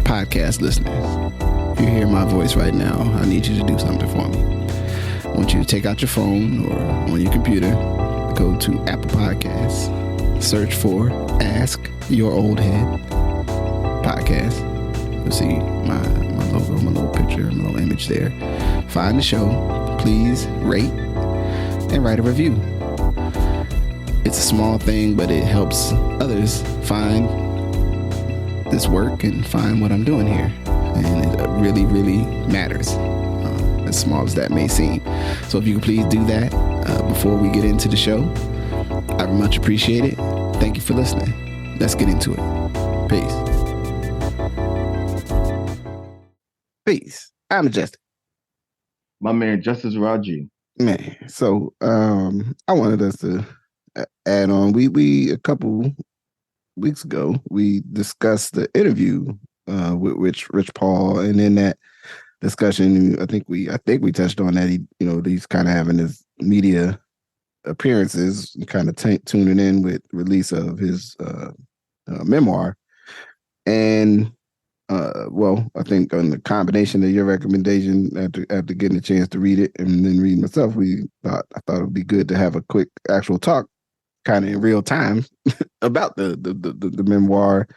podcast listeners, if you hear my voice right now, I need you to do something for me. I want you to take out your phone or on your computer, go to Apple Podcasts, search for Ask Your Oldhead podcast. You'll see my logo, my little picture, my little image there. Find the show. Please rate and write a review. It's a small thing, but it helps others find this work and find what I'm doing here. And it really, really matters, as small as that may seem. So if you could please do that before we get into the show, I would much appreciate it. Thank you for listening. Let's get into it. Peace. Peace. I'm Majestic. My man, Justice Rajee. Man, so I wanted us to add on. We a couple weeks ago we discussed the interview with Rich Paul, and in that discussion, I think we touched on that he's kind of having his media appearances, kind of tuning in with release of his memoir, and I think on the combination of your recommendation after getting a chance to read it and then read myself, I thought it would be good to have a quick actual talk, kind of in real time, about the memoir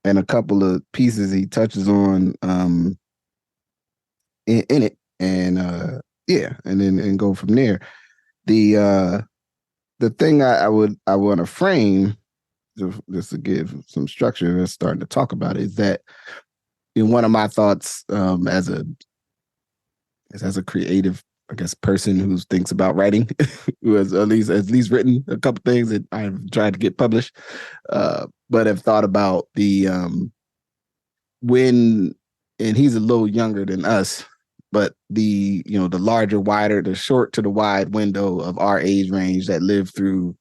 and a couple of pieces he touches on in it, and and go from there. The thing I want to frame, just to give some structure and starting to talk about it, is that one of my thoughts as a creative, I guess, person who thinks about writing, who has at least written a couple things that I've tried to get published, but have thought about the when, and he's a little younger than us, but the larger, wider, the short to the wide window of our age range that lived through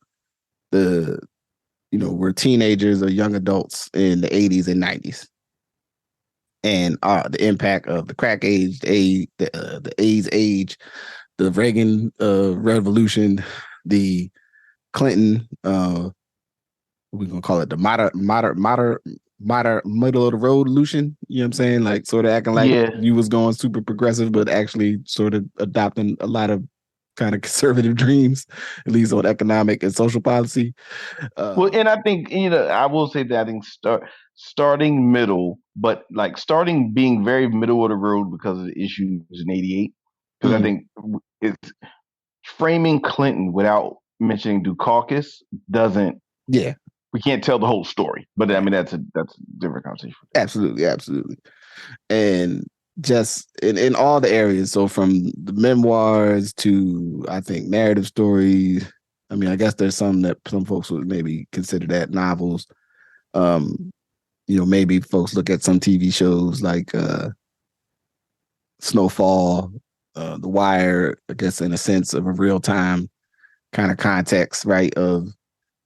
we're teenagers or young adults in the 80s and 90s. And the impact of the crack age, the AIDS age, the Reagan revolution, the Clinton, we're gonna call it the middle of the road illusion. You know what I'm saying? Like sort of acting like you was going super progressive, but actually sort of adopting a lot of kind of conservative dreams, at least on economic and social policy. And I think, I will say that I think starting middle, but like starting being very middle of the road because of the issues in '88. Because I think it's framing Clinton without mentioning Dukakis doesn't. Yeah, we can't tell the whole story. But I mean, that's a different conversation. Absolutely, and just in all the areas. So from the memoirs to, I think, narrative stories. I mean, I guess there's some folks would maybe consider that novels. Maybe folks look at some TV shows like Snowfall, The Wire, I guess, in a sense of a real time kind of context, right?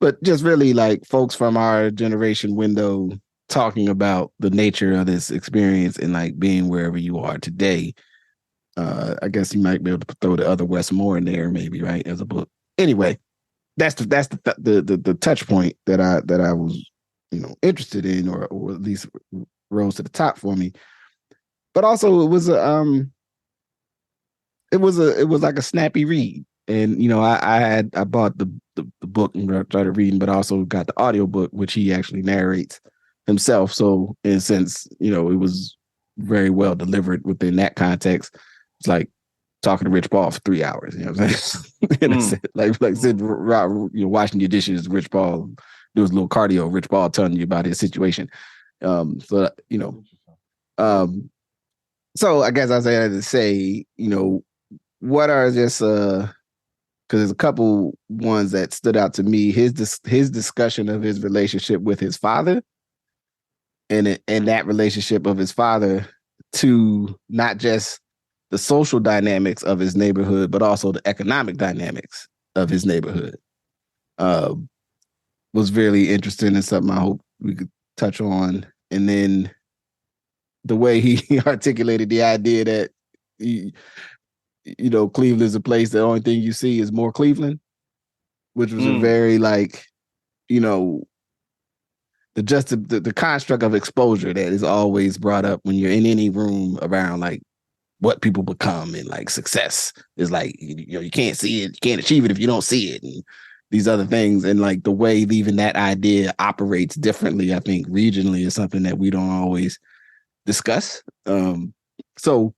But just really like folks from our generation window talking about the nature of this experience and like being wherever you are today. I guess you might be able to throw the other Wes Moore in there, maybe, right, as a book. Anyway, that's the touch point that I was interested in, or at least rose to the top for me. But also it was like a snappy read, and I bought the book and started reading, but also got the audiobook, which he actually narrates himself. So in a sense, it was very well delivered within that context. It's like talking to Rich Paul for 3 hours. You know what I'm saying? like sitting, washing your dishes, Rich Paul do his little cardio, Rich Paul telling you about his situation. So I guess I say that to say, what are just because there's a couple ones that stood out to me. His discussion of his relationship with his father, and that relationship of his father to not just the social dynamics of his neighborhood, but also the economic dynamics of his neighborhood, was really interesting and something I hope we could touch on. And then the way he articulated the idea that, Cleveland is a place, the only thing you see is more Cleveland, which was a very the construct of exposure that is always brought up when you're in any room around like what people become and like success is like, you can't see it, you can't achieve it if you don't see it, and these other things, and like the way even that idea operates differently, I think regionally, is something that we don't always discuss. So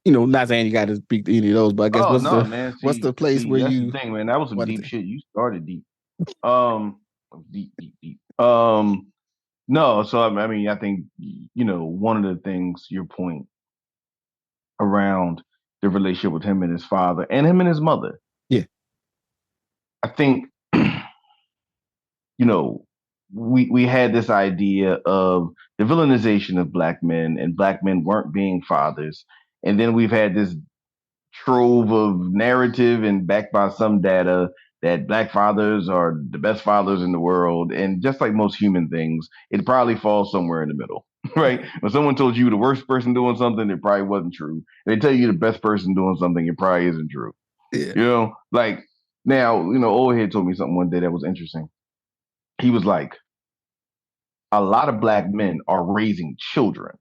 not saying you got to speak to any of those, but I guess Oh no, man. what's the place See, where that's you the thing, man. That was some wanted deep to? shit. You started deep. Deep, deep, deep. No. So I mean, I think one of the things, your point around the relationship with him and his father and him and his mother. Yeah. I think we had this idea of the villainization of black men, and black men weren't being fathers, and then we've had this trove of narrative and backed by some data that black fathers are the best fathers in the world. And just like most human things, it probably falls somewhere in the middle, right? When someone told you the worst person doing something, it probably wasn't true. They tell you the best person doing something, it probably isn't true. Yeah. Like now, Oldhead told me something one day that was interesting. He was like, a lot of black men are raising children.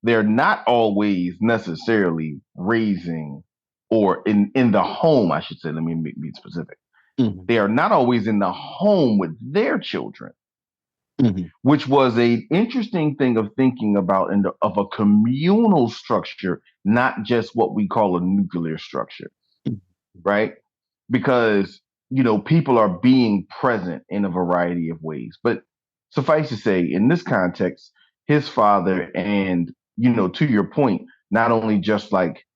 They're not always necessarily raising, or in the home, I should say. Let me be specific. Mm-hmm. They are not always in the home with their children, which was a interesting thing of thinking about of a communal structure, not just what we call a nuclear structure, right? Because people are being present in a variety of ways. But suffice to say, in this context, his father, and to your point, not only just like,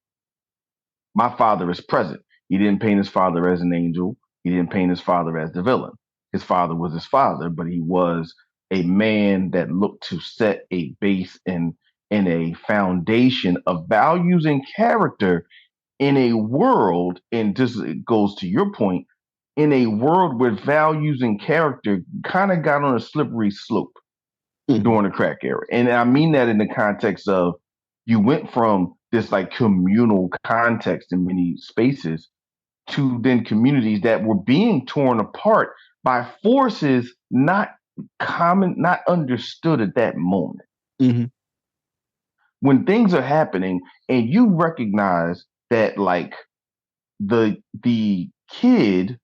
my father is present. He didn't paint his father as an angel. He didn't paint his father as the villain. His father was his father, but he was a man that looked to set a base and a foundation of values and character in a world, and this goes to your point, in a world where values and character kind of got on a slippery slope during the crack era. And I mean that in the context of, you went from this like communal context in many spaces to then communities that were being torn apart by forces not understood at that moment. When things are happening and you recognize that, like, the kid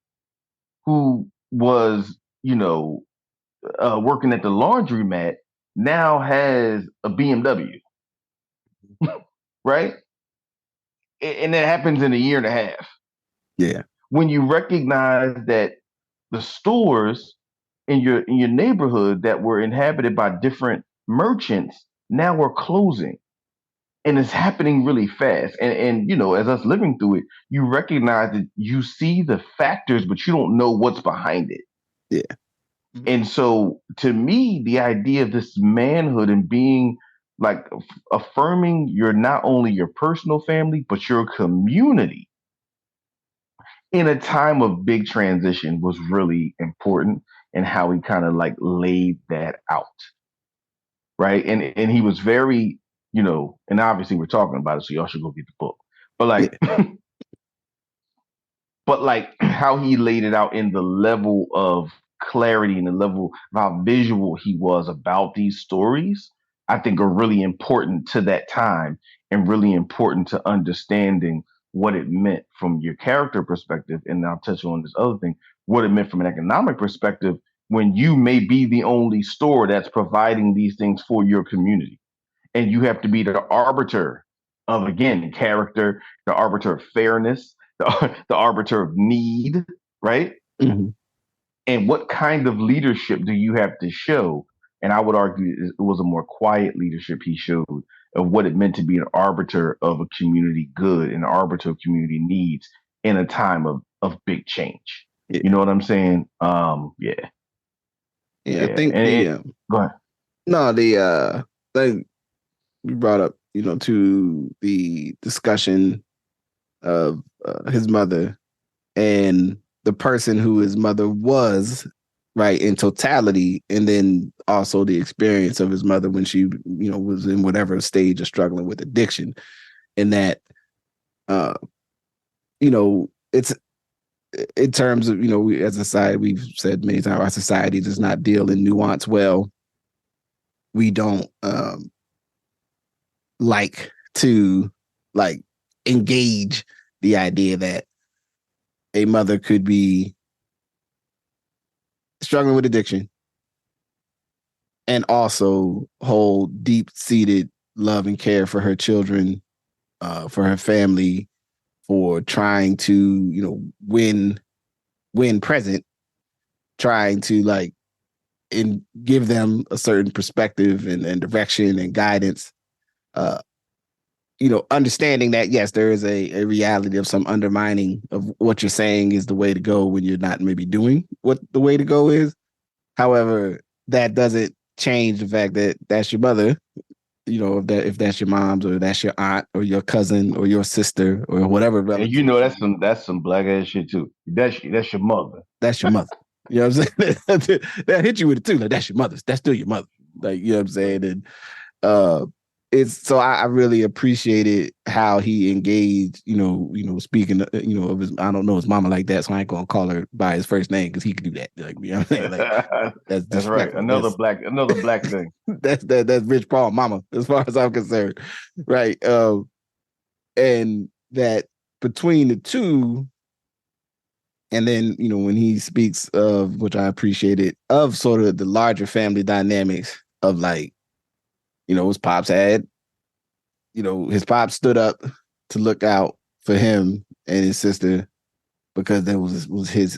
who was working at the laundromat now has a BMW, right? And that happens in a year and a half. Yeah. When you recognize that the stores in your neighborhood that were inhabited by different merchants now are closing, and it's happening really fast. And as us living through it, you recognize that you see the factors, but you don't know what's behind it. Yeah. And so, to me, the idea of this manhood and being like affirming you're not only your personal family, but your community in a time of big transition was really important, and how he kind of like laid that out. Right. And he was very, and obviously we're talking about it, so y'all should go get the book. But like, but like how he laid it out in the level of clarity and the level of how visual he was about these stories, I think are really important to that time, and really important to understanding what it meant from your character perspective. And I'll touch on this other thing, what it meant from an economic perspective, when you may be the only store that's providing these things for your community. And you have to be the arbiter of, again, character, the arbiter of fairness, the arbiter of need, right? And what kind of leadership do you have to show? And I would argue it was a more quiet leadership he showed, of what it meant to be an arbiter of a community good, and an arbiter of community needs in a time of big change. Yeah. You know what I'm saying? Yeah. I think go ahead. No, the thing you brought up, to the discussion of his mother and the person who his mother was, right, in totality, and then also the experience of his mother when she, was in whatever stage of struggling with addiction, and that, it's in terms of, we, as a society, we've said many times, our society does not deal in nuance well. We don't like to like engage the idea that a mother could be struggling with addiction and also hold deep-seated love and care for her children, for her family, for trying to, win present, trying to like and give them a certain perspective and direction and guidance. Uh, understanding that yes, there is a reality of some undermining of what you're saying is the way to go when you're not maybe doing what the way to go is. However, that doesn't change the fact that that's your mother. If that's your mom's or that's your aunt or your cousin or your sister or whatever And relative. you know that's some black ass shit too. That's your mother. That's your mother. You know what I'm saying? That hit you with it too. Like that's your mother. That's still your mother. Like, you know what I'm saying? And it's so I really appreciated how he engaged, speaking, of his, I don't know his mama like that, so I ain't gonna call her by his first name because he could do that. Like, you know what I'm saying? Like that's right. Another black thing. That's Rich Paul mama, as far as I'm concerned. Right. And that between the two, and then, when he speaks of, which I appreciated, of sort of the larger family dynamics of like, his pops had, his pops stood up to look out for him and his sister because that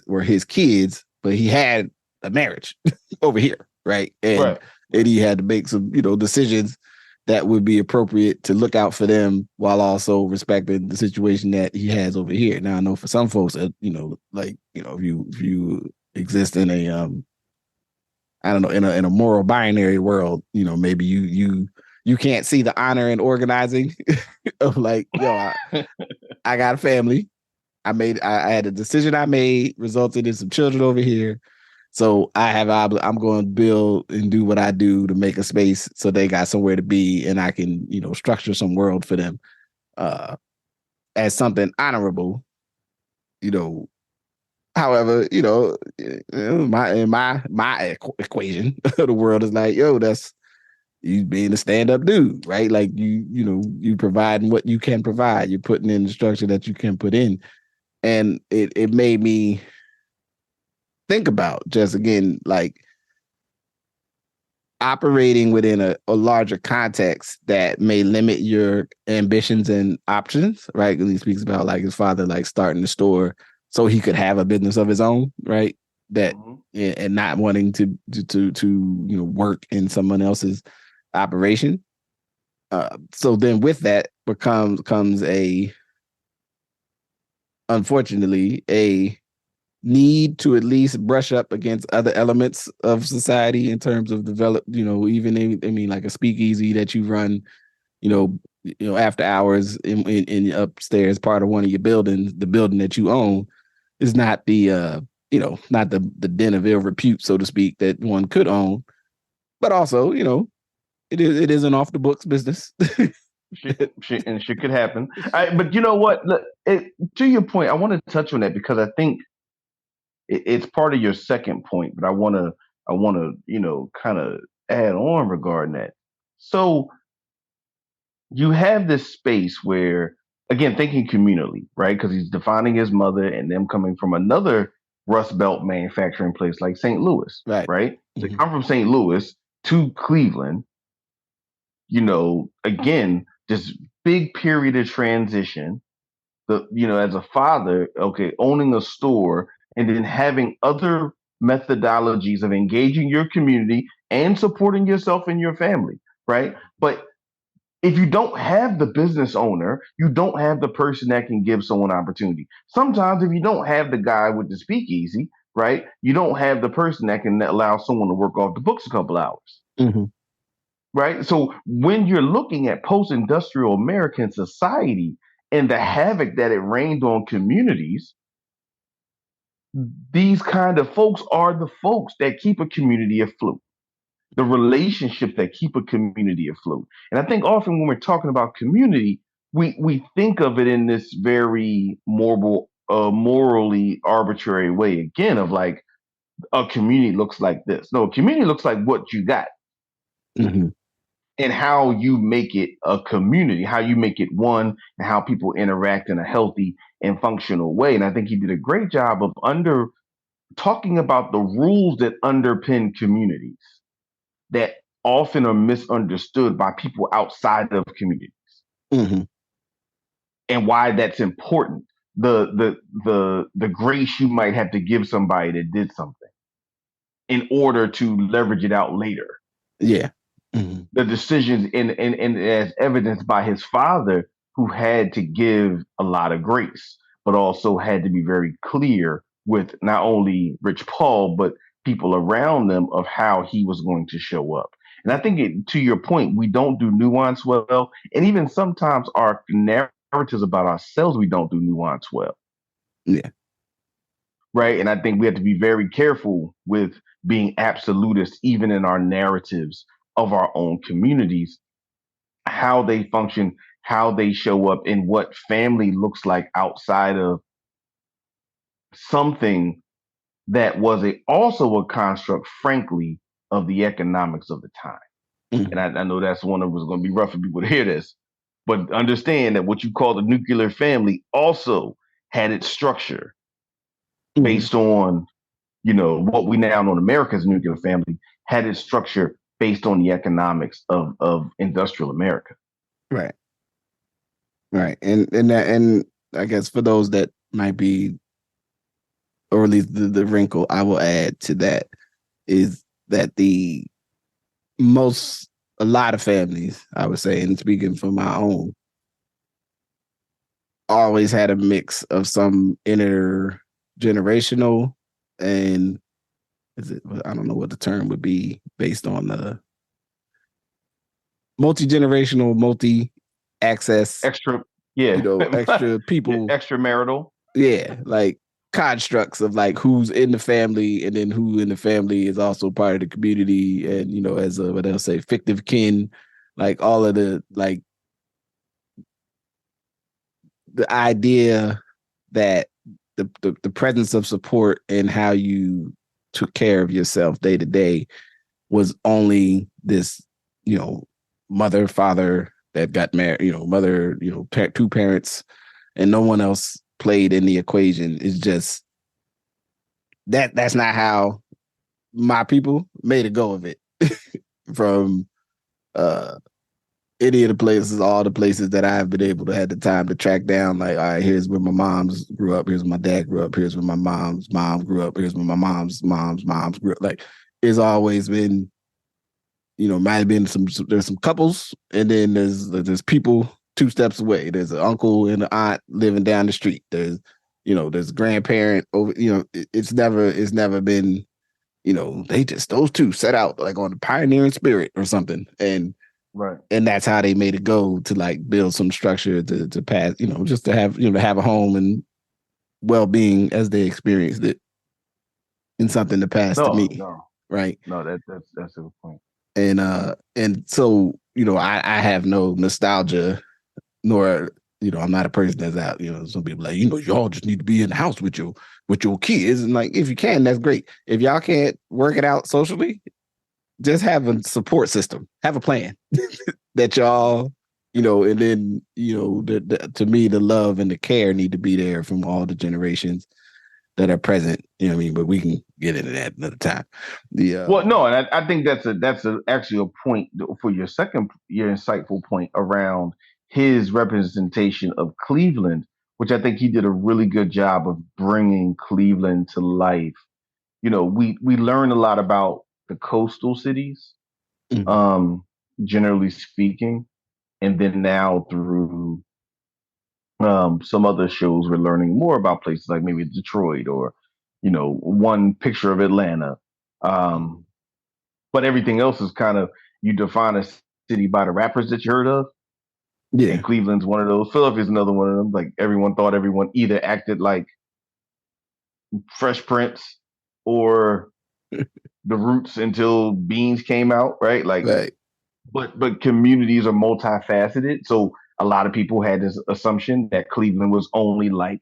were his kids, but he had a marriage over here, right? And he had to make some, decisions that would be appropriate to look out for them while also respecting the situation that he has over here. Now I know for some folks that, if you exist in a I don't know, in a moral binary world, maybe you can't see the honor in organizing of like, I got a family. I had a decision I made resulted in some children over here. So I'm going to build and do what I do to make a space so they got somewhere to be and I can, structure some world for them as something honorable, However, my equation of the world is like, that's you being a stand-up dude, right? Like you providing what you can provide. You're putting in the structure that you can put in. And it made me think about just again, like operating within a larger context that may limit your ambitions and options, right? Because he speaks about like his father, like starting the store so he could have a business of his own, right? That and not wanting to work in someone else's operation. So then with that comes unfortunately a need to at least brush up against other elements of society in terms of develop, even like a speakeasy that you run, after hours in upstairs part of one of your buildings, the building that you own is not the not the den of ill repute, so to speak, that one could own, but also, it is an off the books business. Shit could happen. But you know what? Look, to your point, I want to touch on that because I think it's part of your second point, but I want to, kind of add on regarding that. So you have this space where, again, thinking communally, right? Because he's defining his mother and them coming from another Rust Belt manufacturing place like St. Louis, Right. right? So they come from St. Louis to Cleveland, again, this big period of transition. As a father, okay, owning a store and then having other methodologies of engaging your community and supporting yourself and your family, right? But if you don't have the business owner, you don't have the person that can give someone opportunity. Sometimes if you don't have the guy with the speakeasy, right, you don't have the person that can allow someone to work off the books a couple hours. Mm-hmm. Right. So when you're looking at post-industrial American society and the havoc that it rained on communities, these kind of folks are the folks that keep a community afloat, the relationships that keep a community afloat. And I think often when we're talking about community, we think of it in this very a morally arbitrary way again of like a community looks like this. No, a community looks like what you got Mm-hmm. and how you make it a community, how you make it one, and how people interact in a healthy and functional way. And I think he did a great job of under talking about the rules that underpin communities that often are misunderstood by people outside of communities Mm-hmm. and why that's important. The grace you might have to give somebody that did something in order to leverage it out later. Yeah. Mm-hmm. The decisions and as evidenced by his father, who had to give a lot of grace, but also had to be very clear with not only Rich Paul, but people around them of how he was going to show up. And I think to your point, we don't do nuance well. And even sometimes our narratives about ourselves, we don't do nuance well. Yeah. Right. And I think we have to be very careful with being absolutist, even in our narratives of our own communities, how they function, how they show up, and what family looks like outside of something that was also a construct, frankly, of the economics of the time. Mm-hmm. And I know that's one of was going to be rough for people to hear this, but understand that what you call the nuclear family also had its structure based on, what we now know in America's nuclear family, had its structure based on the economics of industrial America. Right. Right. And I guess for those that might be, or at least the wrinkle I will add to that is that a lot of families, I would say, and speaking for my own, always had a mix of some intergenerational and I don't know what the term would be based on the multi-generational, multi-access, Extra, yeah, extra people, extramarital. yeah, like constructs of like who's in the family and then who in the family is also part of the community and as a what they'll say fictive kin, like all of the idea that the presence of support and how you took care of yourself day to day was only this, mother, father that got married, mother, two parents, and no one else played in the equation. Is just that's not how my people made a go of it. From any of the places, all the places that I've been able to have the time to track down, like, all right, here's where my mom's grew up, here's where my dad grew up, here's where my mom's mom grew up, here's where my mom's moms grew up. Like, it's always been, might have been there's some couples, and then there's people 2 steps away. There's an uncle and an aunt living down the street. There's a grandparent over, it's never been, they just, those two set out like on the pioneering spirit or something. And right. And that's how they made it go to like build some structure to pass, just to have, to have a home and well-being as they experienced it, and something to pass to me. No. Right. No, that's a good point. And so, I have no nostalgia, nor, I'm not a person that's out, some people like, y'all just need to be in the house with your kids. And like, if you can, that's great. If y'all can't work it out socially, just have a support system, have a plan that y'all, and then, to me, the love and the care need to be there from all the generations that are present. You know what I mean? But we can get into that another time. Well, no, and I think that's actually a point for your insightful point around his representation of Cleveland, which I think he did a really good job of bringing Cleveland to life. We learn a lot about the coastal cities, Mm-hmm. generally speaking, and then now through some other shows, we're learning more about places like maybe Detroit or, one picture of Atlanta. But everything else is kind of, you define a city by the rappers that you heard of. Yeah. And Cleveland's one of those. Philadelphia's another one of them. Like everyone thought everyone either acted like Fresh Prince or the Roots until Beans came out, right? Like, right. But communities are multifaceted. So a lot of people had this assumption that Cleveland was only like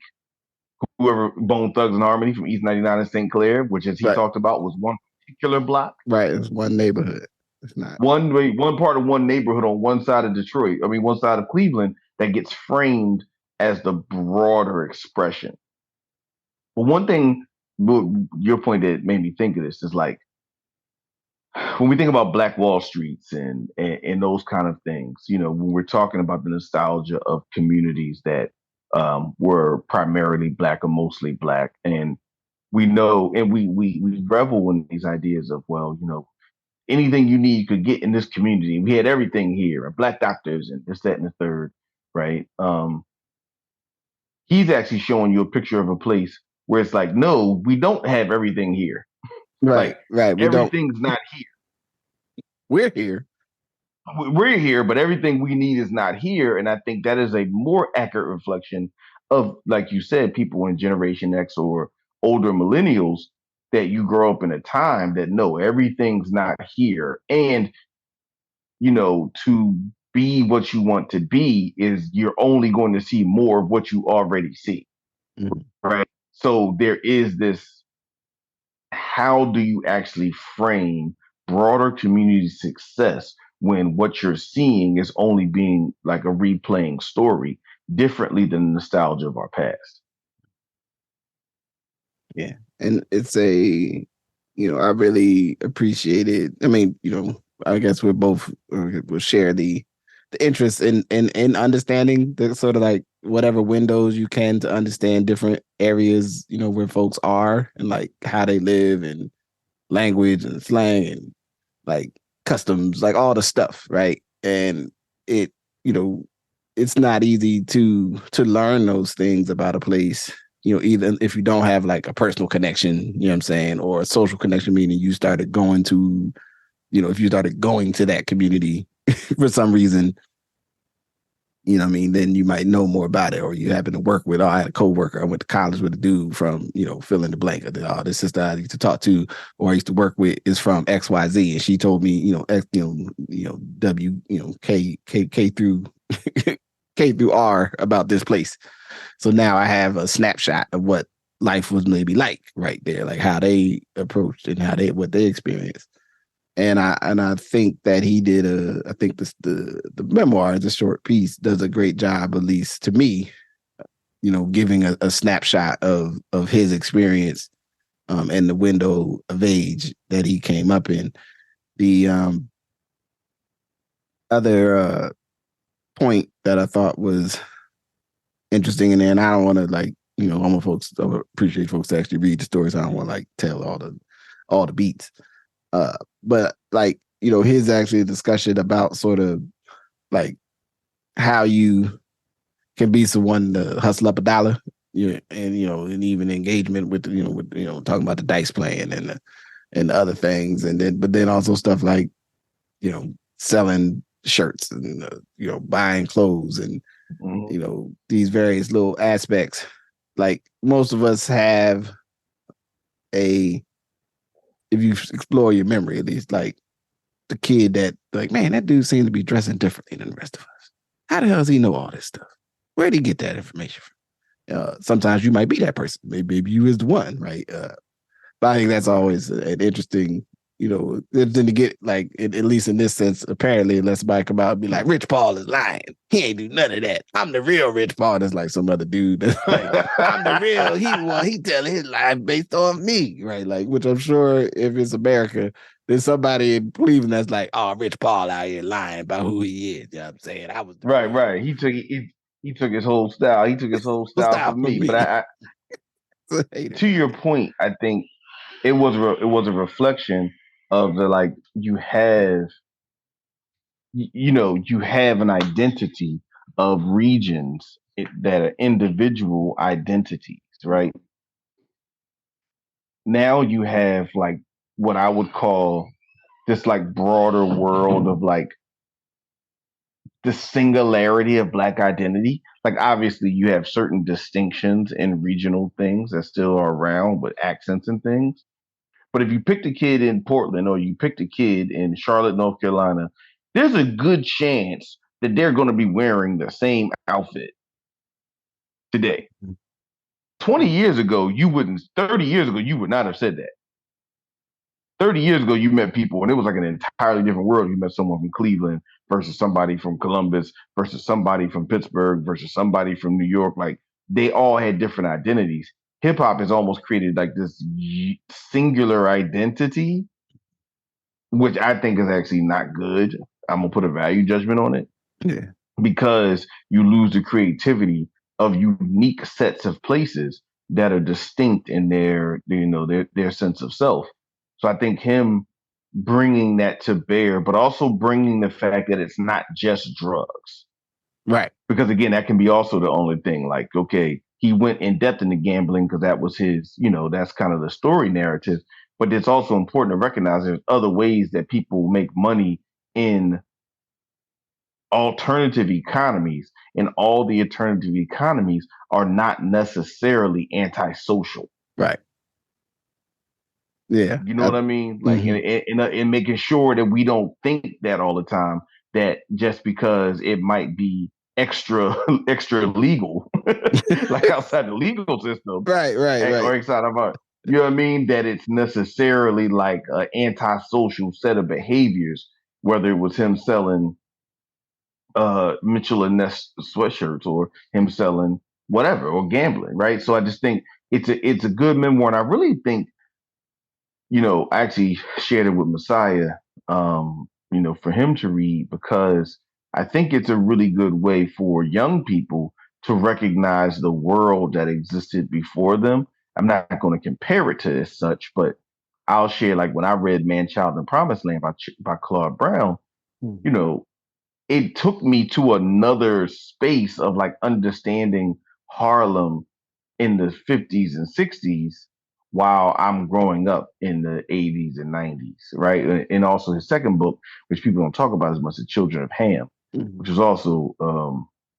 whoever Bone Thugs and Harmony from East 99 and St. Clair, which as he Right. talked about was one particular block. Right. It's one neighborhood. It's not. One part of one neighborhood on one side of Detroit. I mean, one side of Cleveland that gets framed as the broader expression. But one thing, your point that made me think of this is like when we think about Black Wall Streets and those kind of things. You know, when we're talking about the nostalgia of communities that were primarily Black or mostly Black, and we know, and we revel in these ideas of, well, you know, anything you need you could get in this community. We had everything here, and Black doctors and this, that, and the third, right? He's actually showing you a picture of a place where it's like, no, we don't have everything here. Right. Like Right. We don't. everything's not here. We're here. We're here, but everything we need is not here. And I think that is a more accurate reflection of, like you said, people in Generation X or older millennials that you grow up in a time that no, everything's not here. And, you know, to be what you want to be is you're only going to see more of what you already see. Mm-hmm. Right. So there is this, how do you actually frame broader community success when what you're seeing is only being like a replaying story differently than the nostalgia of our past? Yeah. And it's a, I really appreciate it. I mean, I guess we're both, we'll share the interest in understanding the sort of like whatever windows you can to understand different areas, where folks are and like how they live and language and slang and like customs, like all the stuff, right? And it, it's not easy to learn those things about a place, even if you don't have like a personal connection, you know what I'm saying, or a social connection, meaning you started going to, if you started going to that community for some reason, what I mean, then you might know more about it, or you happen to work with, I had a coworker, I went to college with a dude from, fill in the blank. This sister I used to talk to, or I used to work with is from XYZ. And she told me, K through K through R about this place. So now I have a snapshot of what life was maybe like right there, like how they approached and what they experienced. And I think that he did I think the memoir, the short piece, does a great job, at least to me, giving a snapshot of his experience and the window of age that he came up in. The other point that I thought was interesting in there, and I don't want to like, I appreciate folks to actually read the stories. I don't want to like tell all the beats. But like, his actually a discussion about sort of like how you can be someone to hustle up a dollar, and and even engagement with talking about the dice playing and the other things, and then also stuff like selling shirts and buying clothes and these various little aspects. Like most of us have if you explore your memory, at least, like the kid that, like, man, that dude seems to be dressing differently than the rest of us. How the hell does he know all this stuff? Where'd he get that information from? Sometimes you might be that person. Maybe you is the one, right? But I think that's always an interesting, then to get like, at least in this sense, apparently, unless somebody come out and be like, Rich Paul is lying. He ain't do none of that. I'm the real Rich Paul. That's like some other dude. That's like, I'm the real. He telling his life based on me, right? Like, which I'm sure if it's America, there's somebody in Cleveland that's like, oh, Rich Paul out here lying about who he is. You know what I'm saying? I was Right. He took his whole style. He took his whole style from me. But I to your point, I think it was a reflection of the, like, you have you have an identity of regions that are individual identities, right? Now you have like what I would call this like broader world of like the singularity of Black identity. Like obviously you have certain distinctions in regional things that still are around with accents and things. But if you picked a kid in Portland or you picked a kid in Charlotte, North Carolina, there's a good chance that they're going to be wearing the same outfit today. 20 years ago, 30 years ago, you would not have said that. 30 years ago, you met people and it was like an entirely different world. You met someone from Cleveland versus somebody from Columbus versus somebody from Pittsburgh versus somebody from New York. Like they all had different identities. Hip hop has almost created like this singular identity, which I think is actually not good. I'm going to put a value judgment on it. Yeah. Because you lose the creativity of unique sets of places that are distinct in their sense of self. So I think him bringing that to bear, but also bringing the fact that it's not just drugs. Right. Because again, that can be also the only thing. Like, okay, he went in depth into gambling because that was his, that's kind of the story narrative. But it's also important to recognize there's other ways that people make money in alternative economies, and all the alternative economies are not necessarily antisocial. Right. Yeah. You know what I mean? Like, in making sure that we don't think that all the time, that just because it might be extra legal, like outside the legal system, right, or outside of our, you know what I mean, that it's necessarily like an antisocial set of behaviors, whether it was him selling Mitchell and Ness sweatshirts or him selling whatever or gambling, right? So I just think it's a good memoir, and I really think, I actually shared it with Messiah, for him to read, because I think it's a really good way for young people to recognize the world that existed before them. I'm not going to compare it to as such, but I'll share, like when I read Man, Child, and Promised Land by Claude Brown, it took me to another space of like understanding Harlem in the 50s and 60s while I'm growing up in the 80s and 90s, right? And also his second book, which people don't talk about as much, The Children of Ham, which is also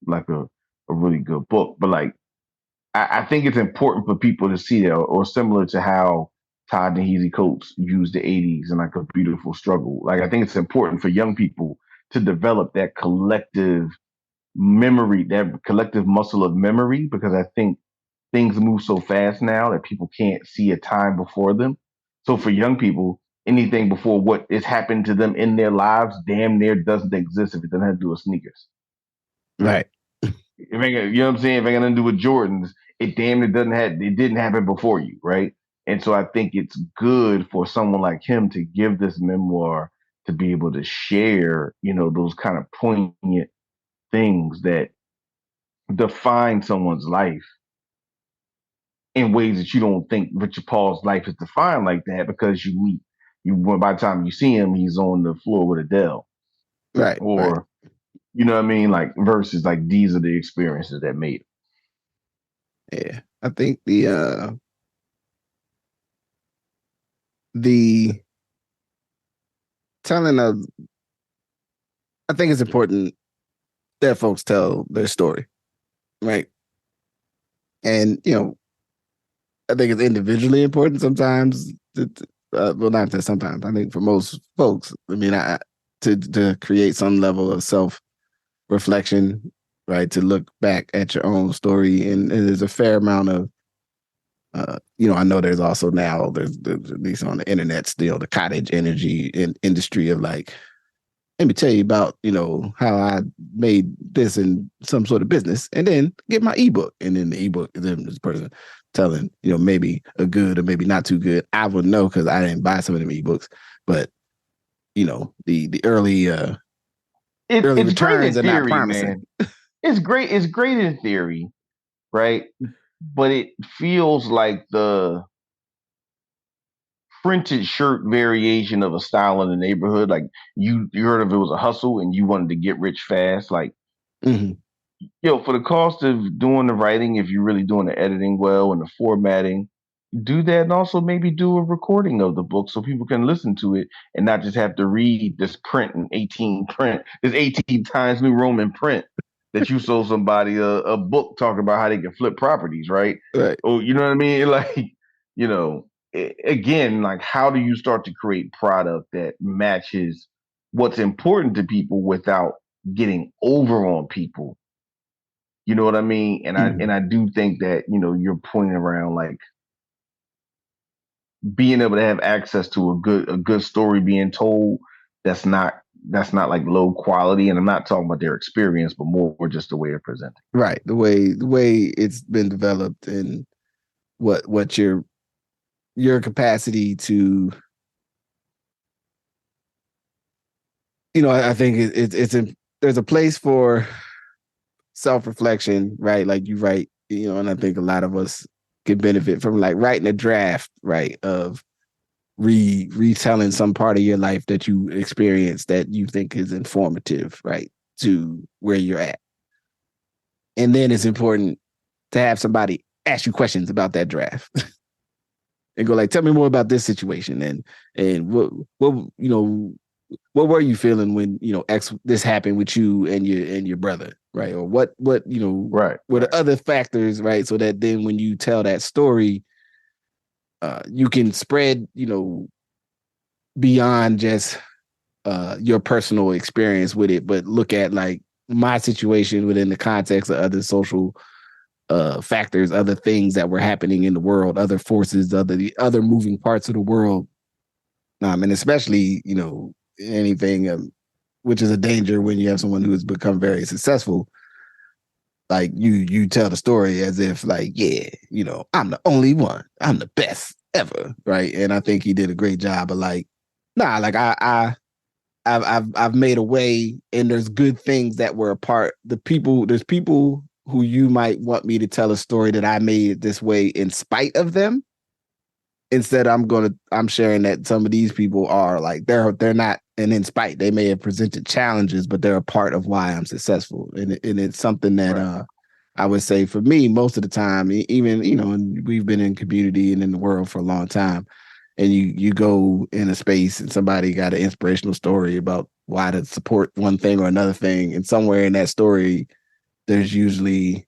like a really good book. But like, I think it's important for people to see that, or similar to how Todd and Heasy Coates used the 80s and like A Beautiful Struggle. Like, I think it's important for young people to develop that collective memory, that collective muscle of memory, because I think things move so fast now that people can't see a time before them. So for young people, anything before what has happened to them in their lives damn near doesn't exist if it doesn't have to do with sneakers. Right. If ain't, you know what I'm saying? If it ain't got nothing to do with Jordans, it didn't happen before you, right? And so I think it's good for someone like him to give this memoir to be able to share, those kind of poignant things that define someone's life in ways that you don't think Richard Paul's life is defined like that, because by the time you see him, he's on the floor with Adele. Right. Or, you know what I mean? Like, versus like, these are the experiences that made it. Yeah. I think the telling of, I think it's important that folks tell their story, right? And, I think it's individually important sometimes. Well, not that sometimes. I think for most folks, I mean, to create some level of self-reflection, right? To look back at your own story. And there's a fair amount of, I know there's also now, there's at least on the internet still, the cottage industry of like, let me tell you about, how I made this in some sort of business, and then get my ebook. And then the ebook is this person telling, maybe a good or maybe not too good. I would know because I didn't buy some of them ebooks, but the early early returns are not promising. Man. It's great. It's great in theory, right? But it feels like the printed shirt variation of a style in the neighborhood. Like you heard of it was a hustle and you wanted to get rich fast. Like, for the cost of doing the writing, if you're really doing the editing well and the formatting, do that, and also maybe do a recording of the book so people can listen to it and not just have to read this this 18 Times New Roman print that you sold somebody a book talking about how they can flip properties, right? Right. Oh, you know what I mean? Like, again, like, how do you start to create product that matches what's important to people without getting over on people? You know what I mean? And Mm. I do think that, you're pointing around like being able to have access to a good story being told that's not like low quality. And I'm not talking about their experience, but more just the way they're presenting. Right. The way it's been developed and what your capacity to, I think there's a place for self-reflection, right? Like you write, and I think a lot of us can benefit from like writing a draft, right, of retelling some part of your life that you experienced that you think is informative, right, to where you're at. And then it's important to have somebody ask you questions about that draft and go like, tell me more about this situation and what were you feeling when this happened with you and your brother, right? Or what Right. were the other factors, right? So that then when you tell that story, you can spread beyond just your personal experience with it, but look at like my situation within the context of other social factors, other things that were happening in the world, other forces, other moving parts of the world, and especially anything, which is a danger when you have someone who has become very successful. Like you tell the story as if like, yeah, I'm the only one, I'm the best ever, right? And I think he did a great job of like, nah, like I've made a way, and there's good things that were a part. There's people who you might want me to tell a story that I made this way in spite of them. Instead, I'm sharing that some of these people are like they're not, and in spite they may have presented challenges, but they're a part of why I'm successful, and it's something that Right. I would say for me most of the time, even and we've been in community and in the world for a long time, and you go in a space and somebody got an inspirational story about why to support one thing or another thing, and somewhere in that story, there's usually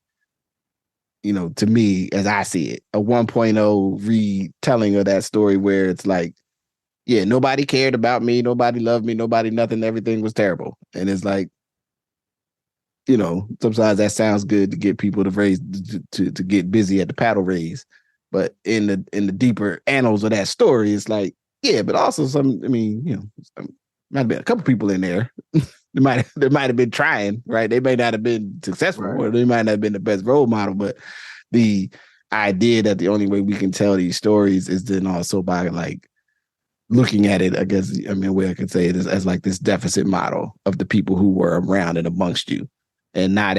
to me, as I see it, a 1.0 retelling of that story where it's like, yeah, nobody cared about me, nobody loved me, nobody, nothing, everything was terrible. And it's like, sometimes that sounds good to get people to raise to get busy at the paddle raise. But in the deeper annals of that story, it's like, yeah, but also might have been a couple people in there. They might have been trying, right? They may not have been successful, Right. or they might not have been the best role model, but the idea that the only way we can tell these stories is then also by like looking at it, I guess, the way I could say it is as like this deficit model of the people who were around and amongst you, and not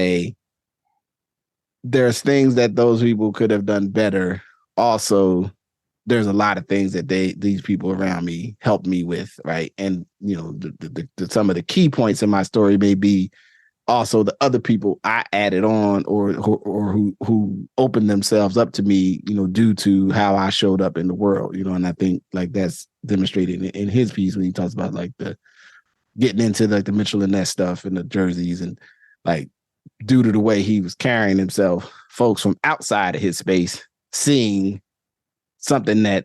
there's things that those people could have done better. Also, there's a lot of things that these people around me helped me with, right? And some of the key points in my story may be also the other people I added on or who opened themselves up to me, due to how I showed up in the world, and I think like that's demonstrated in his piece when he talks about like the getting into like the Mitchell and Ness stuff and the jerseys, and like due to the way he was carrying himself, folks from outside of his space seeing something that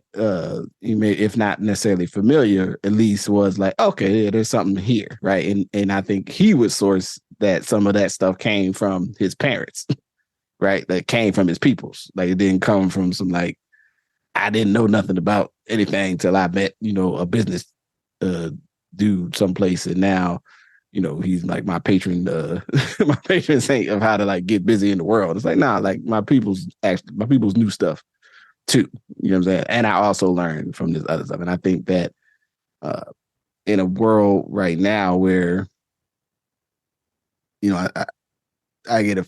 you may, if not necessarily familiar, at least was like, okay, yeah, there's something here, right? And I think he would source that some of that stuff came from his parents, right? That came from his peoples. Like it didn't come from some like, I didn't know nothing about anything till I met, a business dude someplace, and now, he's like my patron, my patron saint of how to like get busy in the world. It's like, nah, like my people's new stuff too. You know what I'm saying? And I also learned from this other stuff. And I think that in a world right now where, I get a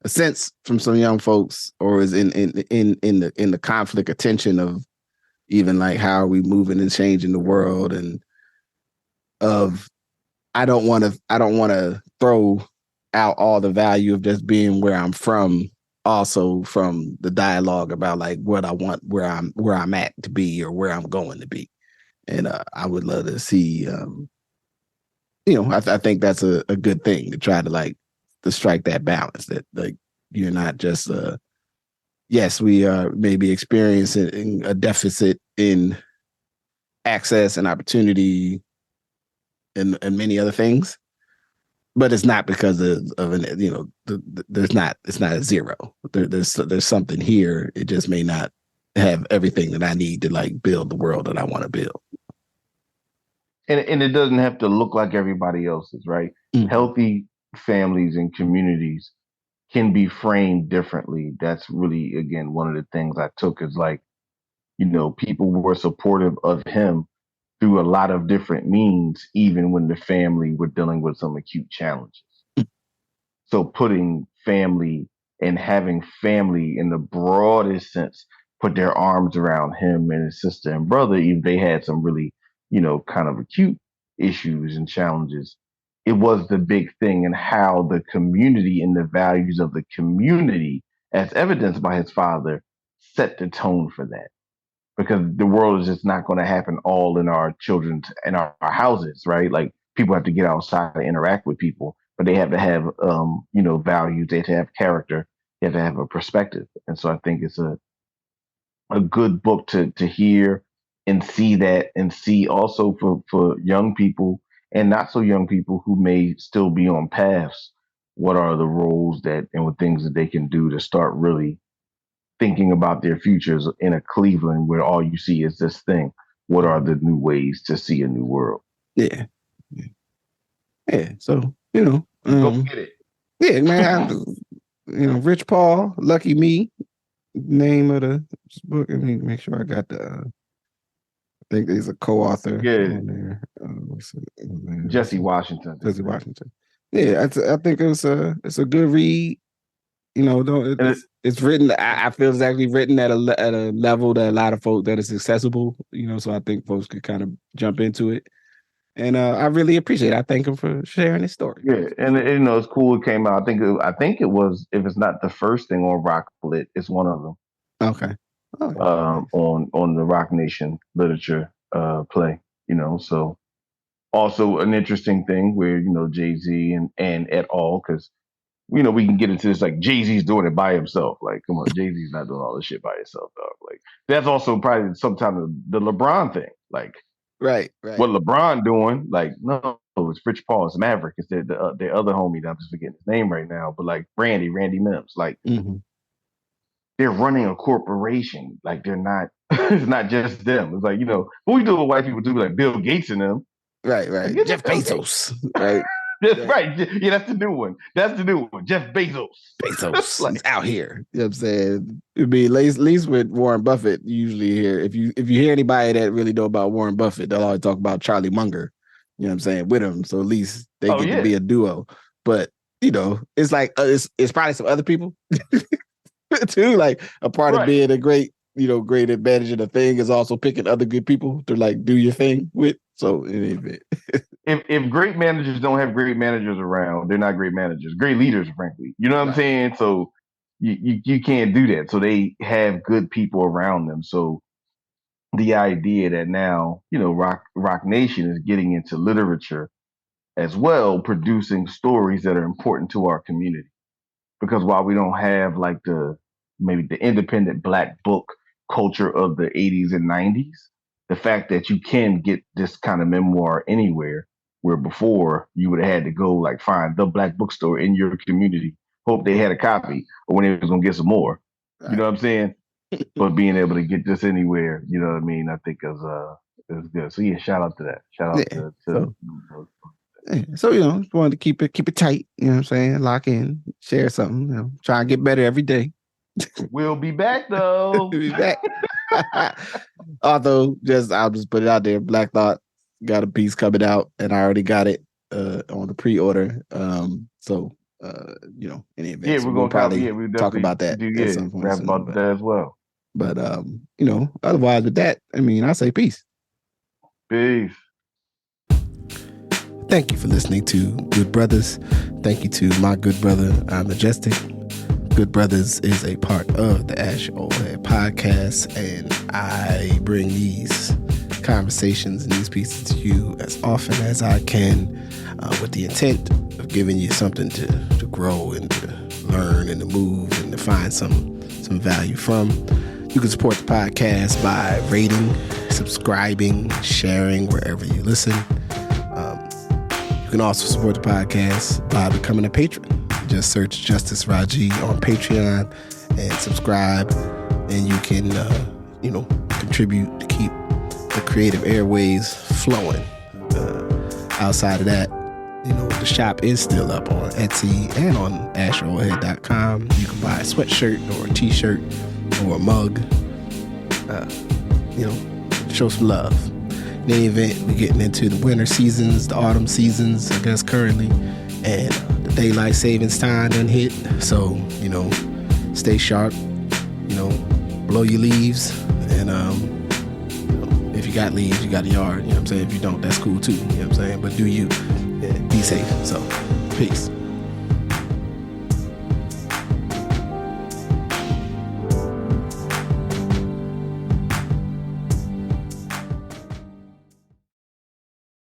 sense from some young folks, or is in the conflict of tension of even like how are we moving and changing the world, and of I don't want to throw out all the value of just being where I'm from, also from the dialogue about like what I want, where I'm at to be, or where I'm going to be. And I would love to see, I think that's a good thing to try to like to strike that balance that like you're not just, yes, we are maybe experiencing a deficit in access and opportunity and many other things. but it's not because of an, there's not, it's not a zero. There's something here. It just may not have everything that I need to like build the world that I want to build. And it doesn't have to look like everybody else's, right? Mm-hmm. Healthy families and communities can be framed differently. That's really, again, one of the things I took is like, people were supportive of him through a lot of different means, even when the family were dealing with some acute challenges. So putting family and having family in the broadest sense put their arms around him and his sister and brother, even they had some really, kind of acute issues and challenges. It was the big thing, and how the community and the values of the community, as evidenced by his father, set the tone for that. Because the world is just not going to happen all in our children's and our houses, right? Like people have to get outside and interact with people, but they have to have, values. They have to have character. They have to have a perspective. And so I think it's a good book to hear and see that, and see also for young people and not so young people who may still be on paths. What are the roles that and what things that they can do to start really thinking about their futures in a Cleveland where all you see is this thing? What are the new ways to see a new world? Yeah. So, go get it. Yeah, man. Rich Paul, Lucky Me, name of the book. Let me make sure I got I think there's a co-author on there. Jesse Washington. Jesse Washington. Yeah, I think it's a good read. It's written. I feel it's actually written at a level that a lot of folks that is accessible. So I think folks could kind of jump into it. And I really appreciate it. I thank him for sharing his story. Yeah, and it's cool. It came out. I think it was, if it's not the first thing on Rocklit, it's one of them. Okay. On the Rock Nation literature play. So also an interesting thing where Jay-Z and et al. Because we can get into this like Jay-Z's doing it by himself. Like, come on, Jay-Z's not doing all this shit by himself, dog. Like that's also probably sometimes the LeBron thing. Like. Right. What LeBron doing? Like, no, it's Rich Paul, it's Maverick, it's their other homie that I'm just forgetting his name right now. But like Randy Mims, like they're running a corporation. Like they're not. It's not just them. It's like what we do with white people do, like Bill Gates and them. Right. Like, Jeff Bezos. Right. That's right. Yeah, that's the new one. Jeff Bezos. Like, he's out here. You know what I'm saying? It'd be at least with Warren Buffett, you usually hear if you hear anybody that really know about Warren Buffett, they'll always talk about Charlie Munger, you know what I'm saying, with him. So at least they get to be a duo. But it's like it's probably some other people too. Like a part of being a great advantage of the thing is also picking other good people to like do your thing with. So if great managers don't have great managers around, they're not great managers. Great leaders, frankly. You know what I'm saying? So you can't do that. So they have good people around them. So the idea that now, Rock Nation is getting into literature as well, producing stories that are important to our community. Because while we don't have like maybe the independent Black book culture of the 80s and 90s, the fact that you can get this kind of memoir anywhere, where before you would have had to go like find the Black bookstore in your community, hope they had a copy, or when they was gonna get some more. Right. You know what I'm saying? But being able to get this anywhere, you know what I mean, I think is good. So yeah, shout out to that. Shout out to so wanted to keep it tight, you know what I'm saying? Lock in, share something, try and get better every day. We'll be back though. We'll be back. Although I'll just put it out there, Black Thought got a piece coming out and I already got it on the pre-order. So in advance. Yeah, we're gonna probably talk about that at some point. Rap about that as well. But otherwise with that, I say peace. Peace. Thank you for listening to Good Brothers. Thank you to my good brother, Majestic. Good Brothers is a part of the Oldhead podcast, and I bring these conversations and these pieces to you as often as I can, with the intent of giving you something to grow and to learn and to move and to find some value from. You can support the podcast by rating, subscribing, sharing wherever you listen. You can also support the podcast by becoming a patron. Just search Justice Rajee on Patreon and subscribe, and you can, contribute to keep the creative airways flowing. Outside of that, the shop is still up on Etsy and on Oldhead.com. You can buy a sweatshirt or a t-shirt or a mug. Show some love. In any event, we're getting into the winter seasons, the autumn seasons, I guess, currently. And the daylight savings time done hit. So, stay sharp, blow your leaves. And, if you got leaves, you got a yard, If you don't, that's cool too, But do you. Yeah, be safe. So, peace.